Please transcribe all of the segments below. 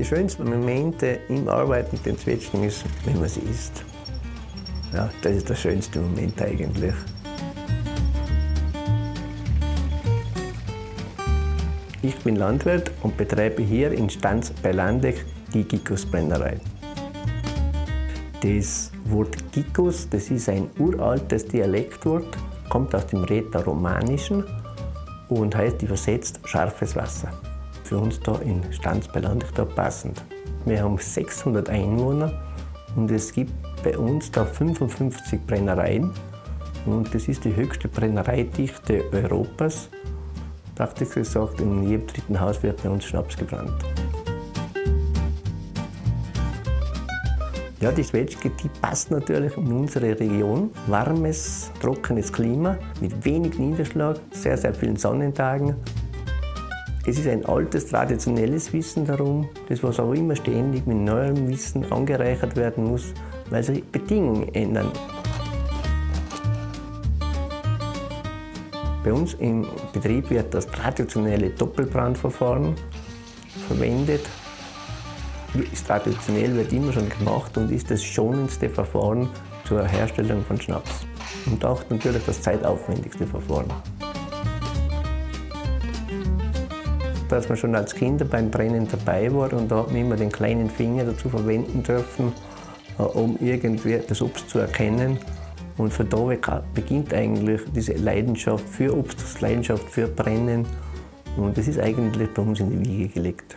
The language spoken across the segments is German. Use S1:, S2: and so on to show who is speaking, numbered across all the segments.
S1: Die schönsten Momente im Arbeiten mit den Zwetschgen ist, wenn man sie isst. Ja, das ist der schönste Moment eigentlich. Ich bin Landwirt und betreibe hier in Stanz bei Landeck die Gickos-Brennerei. Das Wort Gickos, das ist ein uraltes Dialektwort, kommt aus dem Rätoromanischen und heißt übersetzt scharfes Wasser. Für uns da in Stanz bei Landeck da passend. Wir haben 600 Einwohner und es gibt bei uns da 55 Brennereien und das ist die höchste Brennereidichte Europas. Praktisch gesagt, in jedem dritten Haus wird bei uns Schnaps gebrannt. Ja, die Zwetschge, die passt natürlich in unsere Region. Warmes, trockenes Klima mit wenig Niederschlag, sehr, sehr vielen Sonnentagen. Es ist ein altes, traditionelles Wissen darum, das was auch immer ständig mit neuem Wissen angereichert werden muss, weil sich Bedingungen ändern. Bei uns im Betrieb wird das traditionelle Doppelbrandverfahren verwendet. Das traditionell wird immer schon gemacht und ist das schonendste Verfahren zur Herstellung von Schnaps. Und auch natürlich das zeitaufwendigste Verfahren. Dass man schon als Kinder beim Brennen dabei war und da hat man immer den kleinen Finger dazu verwenden dürfen, um irgendwie das Obst zu erkennen. Und von da weg beginnt eigentlich diese Leidenschaft für Obst, die Leidenschaft für Brennen. Und das ist eigentlich bei uns in die Wiege gelegt.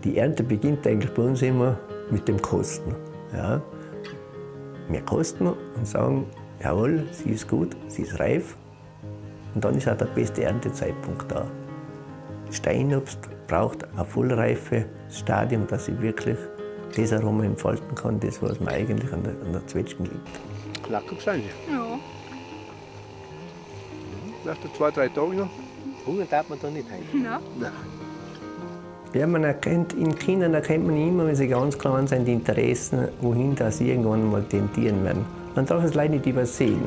S1: Die Ernte beginnt eigentlich bei uns immer mit dem Kosten. Ja. Wir kosten und sagen, jawohl, sie ist gut, sie ist reif. Und dann ist auch der beste Erntezeitpunkt da. Steinobst braucht ein vollreifes Stadium, dass sie wirklich das Aroma entfalten kann, das, was man eigentlich an der Zwetschgen liebt.
S2: Lecker sein.
S3: Ja.
S2: Nach 2, 3 Tagen noch.
S1: Hunger darf man da nicht haben.
S3: Ja.
S2: Nein.
S1: Ja, man erkennt, in Kindern erkennt man immer, wenn sie ganz klein sind, die Interessen, wohin das irgendwann mal tendieren werden. Man darf es leider nicht übersehen.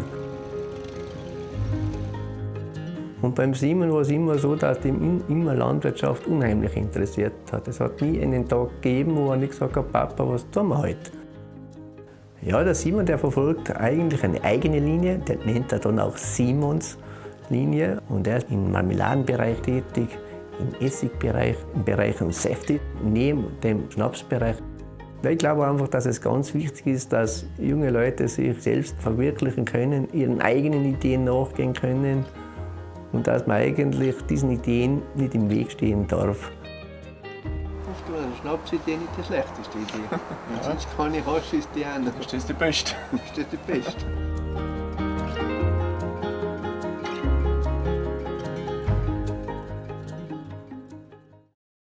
S1: Und beim Simon war es immer so, dass ihn immer Landwirtschaft unheimlich interessiert hat. Es hat nie einen Tag gegeben, wo er nicht gesagt hat, Papa, was tun wir heute? Ja, der Simon, der verfolgt eigentlich eine eigene Linie, der nennt er dann auch Simons Linie. Und er ist im Marmeladenbereich tätig, im Essigbereich, im Bereich von Säfte, neben dem Schnapsbereich. Ich glaube einfach, dass es ganz wichtig ist, dass junge Leute sich selbst verwirklichen können, ihren eigenen Ideen nachgehen können und dass man eigentlich diesen Ideen nicht im Weg stehen darf.
S2: Hast du eine Schnapsidee nicht die schlechteste Idee? Wenn sonst keine hast, ist die eine.
S4: Ist das die beste?
S2: Ist das die beste?